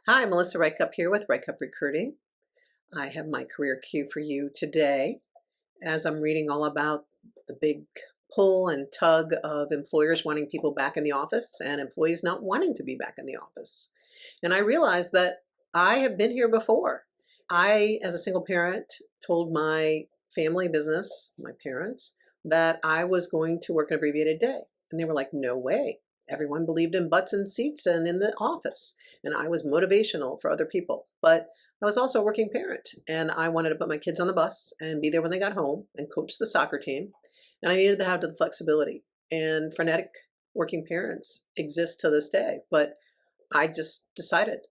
Hi, Melissa Reikup here with Reikup Recruiting. I have my career cue for you today as I'm reading all about the big pull and tug of employers wanting people back in the office and employees not wanting to be back in the office. And I realized that I have been here before. I, as a single parent, told my family business, my parents, that I was going to work an abbreviated day. And they were like, no way. Everyone believed in butts and seats and in the office. And I was motivational for other people. But I was also a working parent, and I wanted to put my kids on the bus and be there when they got home and coach the soccer team. And I needed to have the flexibility. And frenetic working parents exist to this day. But I just decided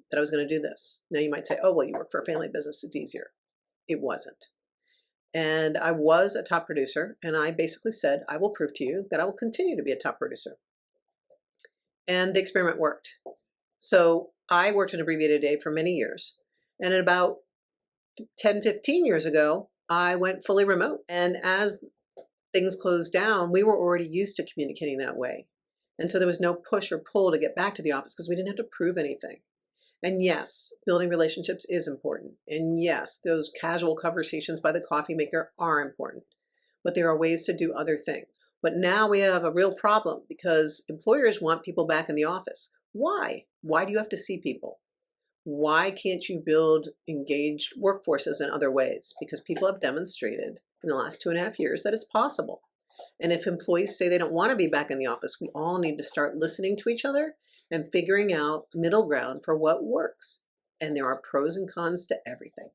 that I was going to do this. Now you might say, oh, well, you work for a family business, it's easier. It wasn't. And I was a top producer, and I basically said, I will prove to you that I will continue to be a top producer. And the experiment worked. So I worked an abbreviated day for many years. And about 10, 15 years ago, I went fully remote. And as things closed down, we were already used to communicating that way. And so there was no push or pull to get back to the office because we didn't have to prove anything. And yes, building relationships is important. And yes, those casual conversations by the coffee maker are important. But there are ways to do other things. But now we have a real problem because employers want people back in the office. Why? Why do you have to see people? Why can't you build engaged workforces in other ways? Because people have demonstrated in the last 2.5 years that it's possible. And if employees say they don't want to be back in the office, we all need to start listening to each other and figuring out middle ground for what works. And there are pros and cons to everything.